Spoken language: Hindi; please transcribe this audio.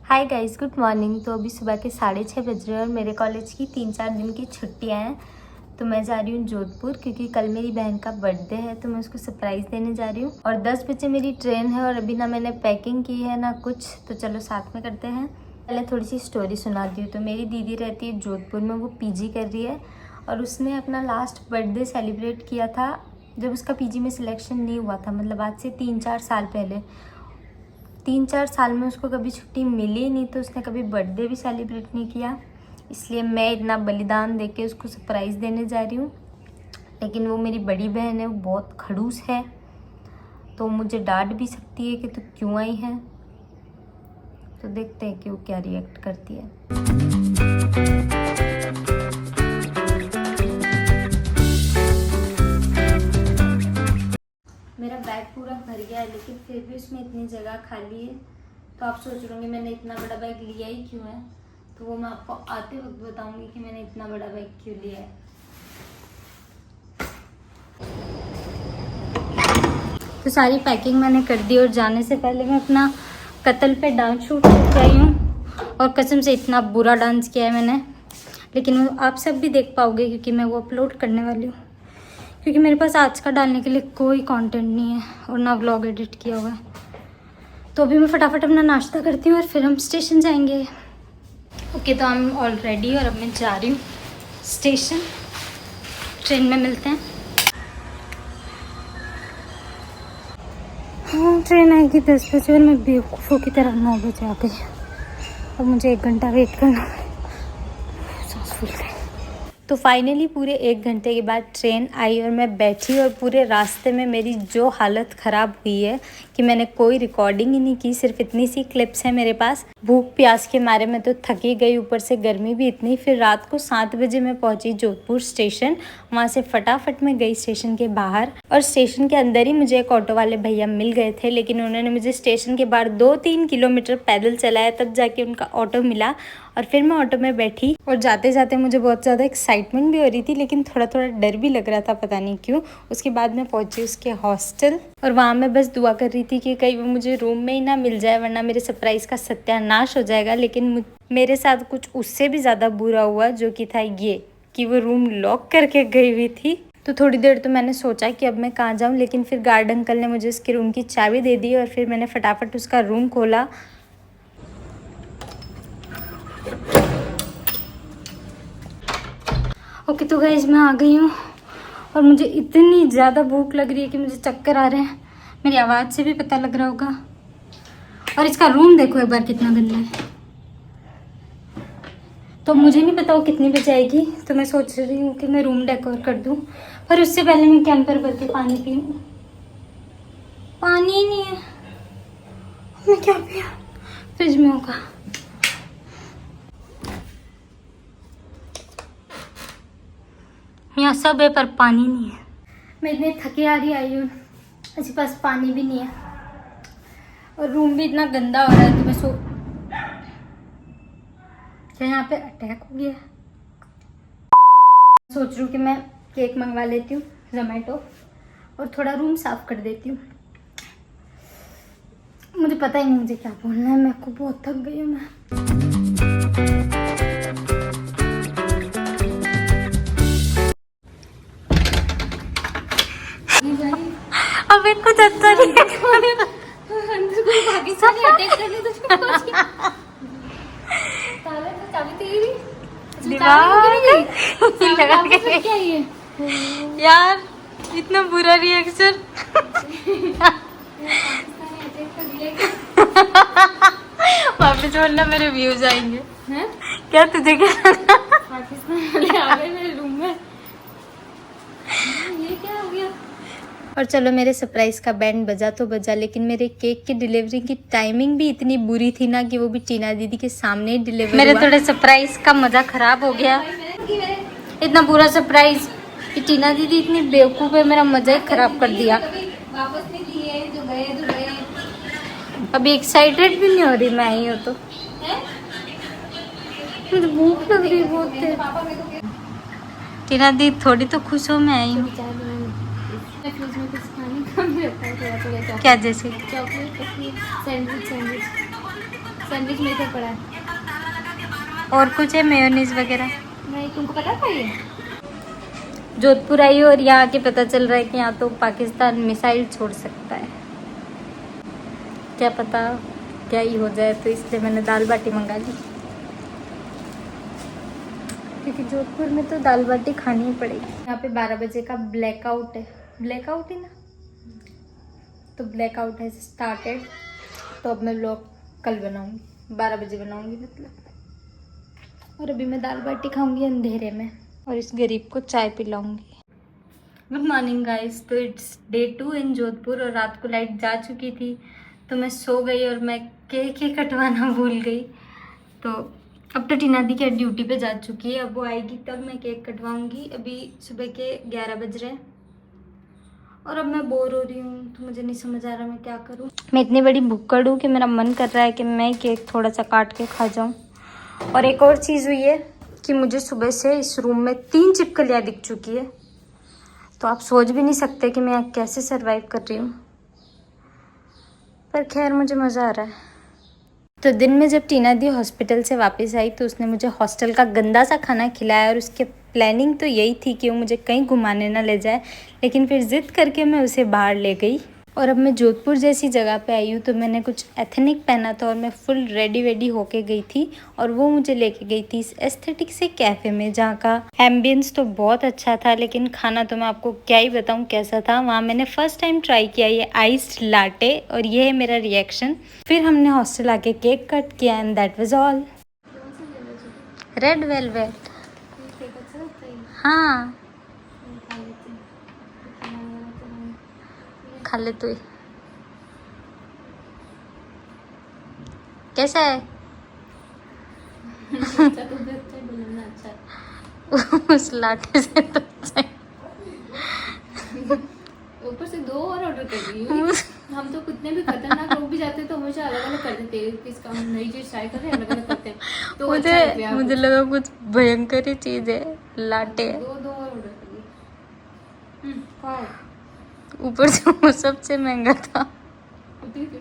Hi guys, good morning. तो अभी सुबह के 6:30 बज रहे हैं और मेरे कॉलेज की 3-4 दिन की छुट्टियां हैं। तो मैं जा रही हूँ जोधपुर, क्योंकि कल मेरी बहन का बर्थडे है, तो मैं उसको सरप्राइज़ देने जा रही हूँ। और 10 बजे मेरी ट्रेन है और अभी ना मैंने पैकिंग की है ना कुछ, तो चलो साथ में करते हैं। पहले थोड़ी सी स्टोरी सुनाती हूँ। तो मेरी दीदी रहती है जोधपुर में, वो पीजी कर रही है और उसने अपना लास्ट बर्थडे सेलिब्रेट किया था जब उसका पीजी में सिलेक्शन नहीं हुआ था, मतलब आज से 3-4 साल पहले। 3-4 साल में उसको कभी छुट्टी मिली नहीं, तो उसने कभी बर्थडे भी सेलिब्रेट नहीं किया। इसलिए मैं इतना बलिदान देके उसको सरप्राइज़ देने जा रही हूँ। लेकिन वो मेरी बड़ी बहन है, वो बहुत खड़ूस है, तो मुझे डांट भी सकती है कि तू क्यों आई है। तो देखते हैं कि वो क्या रिएक्ट करती है। मेरा बैग पूरा भर गया है, लेकिन फिर भी उसमें इतनी जगह खाली है। तो आप सोच रहे होंगे मैंने इतना बड़ा बैग लिया ही क्यों है, तो वो मैं आपको आते वक्त बताऊंगी कि मैंने इतना बड़ा बैग क्यों लिया है। तो सारी पैकिंग मैंने कर दी और जाने से पहले मैं अपना कत्ल पे डांस शूट करके आई हूँ। और कसम से इतना बुरा डांस किया है मैंने, लेकिन वो आप सब भी देख पाओगे क्योंकि मैं वो अपलोड करने वाली हूँ। क्योंकि मेरे पास आज का डालने के लिए कोई कंटेंट नहीं है और ना व्लॉग एडिट किया हुआ है। तो अभी मैं फटाफट अपना नाश्ता करती हूँ और फिर हम स्टेशन जाएंगे। ओके, तो हम ऑल रेडी और अब मैं जा रही हूँ स्टेशन। ट्रेन में मिलते हैं। हाँ, ट्रेन आएगी 10 बजे और मैं बेवकूफ़ों की तरह 9 बजे आ गई। अब मुझे 1 घंटा वेट करना है। सांस फूल गई। तो फाइनली पूरे 1 घंटे के बाद ट्रेन आई और मैं बैठी, और पूरे रास्ते में मेरी जो हालत ख़राब हुई है कि मैंने कोई रिकॉर्डिंग ही नहीं की। सिर्फ इतनी सी क्लिप्स हैं मेरे पास। भूख प्यास के मारे मैं तो थकी गई, ऊपर से गर्मी भी इतनी। फिर रात को 7 बजे मैं पहुंची जोधपुर स्टेशन। वहां से फटाफट मैं गई स्टेशन के बाहर, और स्टेशन के अंदर ही मुझे एक ऑटो वाले भैया मिल गए थे। लेकिन उन्होंने मुझे स्टेशन के बाहर 2-3 किलोमीटर पैदल चलाया, तब जाके उनका ऑटो मिला। और फिर मैं ऑटो में बैठी और जाते जाते मुझे बहुत ज़्यादा एक्साइटमेंट भी हो रही थी, लेकिन थोड़ा थोड़ा डर भी लग रहा था, पता नहीं क्यों। उसके बाद मैं पहुंची उसके हॉस्टल, और वहाँ मैं बस दुआ कर रही थी कि कहीं वो मुझे रूम में ही ना मिल जाए, वरना मेरे सरप्राइज़ का सत्यानाश हो जाएगा। लेकिन मेरे साथ कुछ उससे भी ज़्यादा बुरा हुआ, जो कि था ये कि वो रूम लॉक करके गई हुई थी। तो थोड़ी देर तो मैंने सोचा कि अब मैं कहाँ जाऊँ, लेकिन फिर गार्ड अंकल ने मुझे उसके रूम की चाबी दे दी और फिर मैंने फटाफट उसका रूम खोला। ओके, तो गाइस मैं आ गई हूँ और मुझे इतनी ज़्यादा भूख लग रही है कि मुझे चक्कर आ रहे हैं। मेरी आवाज़ से भी पता लग रहा होगा। और इसका रूम देखो एक बार कितना गंदा है। तो मुझे नहीं पता वो कितनी बजे आएगी, तो मैं सोच रही हूँ कि मैं रूम डेकोर कर दूँ, पर उससे पहले मैं कैंपर भर के पानी पीऊँ। पानी ही नहीं है, मैं क्या पिया? फ्रिज में होगा। यहाँ सब है पर पानी नहीं है। मैं इतनी थकी हारी आई हूँ, मेरे पास पानी भी नहीं है और रूम भी इतना गंदा हो रहा है। तो मैं यहाँ पे अटैक हो गया। सोच रही हूँ कि मैं केक मंगवा लेती हूँ जोमेटो और थोड़ा रूम साफ कर देती हूँ। मुझे पता ही नहीं मुझे क्या बोलना है, मेरे को बहुत थक गई हूँ मैं। अब इनको चलता नहीं है। यार इतना बुरा रिएक्शन। वापस बोलना, मेरे व्यूज आएंगे। क्या तुझे क्या पाकिस्तान आ गए मेरे रूम में? ये क्या हो गया? और चलो, मेरे सरप्राइज़ का बैंड बजा तो बजा, लेकिन मेरे केक की डिलीवरी की टाइमिंग भी इतनी बुरी थी ना कि वो भी टीना दीदी के सामने ही डिलीवर हुआ। मेरे थोड़े सरप्राइज़ का मज़ा ख़राब हो गया। इतना बुरा सरप्राइज़ कि टीना दीदी इतनी बेवकूफ़ है, मेरा मज़ा ही ख़राब कर दिया। वापस नहीं दिए, जो गए। अभी एक्साइटेड भी नहीं हो रही मैं आई हूँ तो। मुझे भूख लग रही है बहुत। टीना दीदी थोड़ी तो खुश हो मैं आई हूँ। फ्रिज में कुछ खाने का भी रखा है थोड़ा थोड़ा चॉकलेट। क्या जैसे? चॉकलेट सैंडविच में तो पड़ा है। और कुछ है मेयोनीज वगैरह? नहीं, तुमको पता था ये? जोधपुर आई और यहाँ के पता चल रहा है कि यहाँ तो पाकिस्तान मिसाइल छोड़ सकता है। क्या पता क्या ही हो जाए, तो इसलिए मैंने दाल बाटी मंगा ली, क्योंकि जोधपुर में तो दाल बाटी खानी ही पड़ेगी। यहाँ पे 12 बजे का ब्लैकआउट है, ब्लैकआउट है ना, तो ब्लैकआउट है स्टार्टेड। तो अब मैं व्लॉग कल बनाऊंगी, 12 बजे बनाऊंगी मतलब। और अभी मैं दाल बाटी खाऊंगी अंधेरे में और इस गरीब को चाय पिलाऊंगी। Good morning guys. तो इट्स डे 2 इन जोधपुर और रात को लाइट जा चुकी थी, तो मैं सो गई और मैं केक ही कटवाना भूल गई। तो अब तो टीना दी क्या ड्यूटी पे जा चुकी है, अब वो आएगी तब मैं केक कटवाऊंगी। अभी सुबह के 11 बज रहे हैं और अब मैं बोर हो रही हूँ, तो मुझे नहीं समझ आ रहा मैं क्या करूँ। मैं इतनी बड़ी भुक्कड़ हूँ कि मेरा मन कर रहा है कि मैं केक थोड़ा सा काट के खा जाऊँ। और एक और चीज़ हुई है कि मुझे सुबह से इस रूम में 3 छिपकलियाँ दिख चुकी है, तो आप सोच भी नहीं सकते कि मैं कैसे सरवाइव कर रही हूँ, पर खैर मुझे मज़ा आ रहा है। तो दिन में जब टीना दी हॉस्पिटल से वापस आई तो उसने मुझे हॉस्टल का गंदा सा खाना खिलाया, और उसके प्लानिंग तो यही थी कि वो मुझे कहीं घुमाने ना ले जाए, लेकिन फिर ज़िद करके मैं उसे बाहर ले गई। और अब मैं जोधपुर जैसी जगह पे आई हूँ, तो मैंने कुछ एथनिक पहना था और मैं फुल रेडी वेडी होके गई थी, और वो मुझे लेके गई थी इस एस्थेटिक से कैफ़े में, जहाँ का एम्बियंस तो बहुत अच्छा था, लेकिन खाना तो मैं आपको क्या ही बताऊँ कैसा था। वहाँ मैंने फ़र्स्ट टाइम ट्राई किया ये आइस्ड लाटे, और ये है मेरा रिएक्शन। फिर हमने हॉस्टल आके केक कट किया and that was all. Red velvet. हाँ खा ले तू। कैसा है? उस लाटे से तो अच्छा है। ऊपर से 2 और ऑर्डर कर दिए। हम तो कितने भी खतरनाक लोग भी जाते हैं तो हमेशा अलग अलग कर देते हैं, किसका हम नई चीज ट्राई कर रहे हैं अलग अलग करते हैं, तो मुझे लगा कुछ भयंकर ही चीज है, लाटे। 2 और ऑर्डर कर दिए। ऊपर से वो सबसे महंगा था। ठीक है।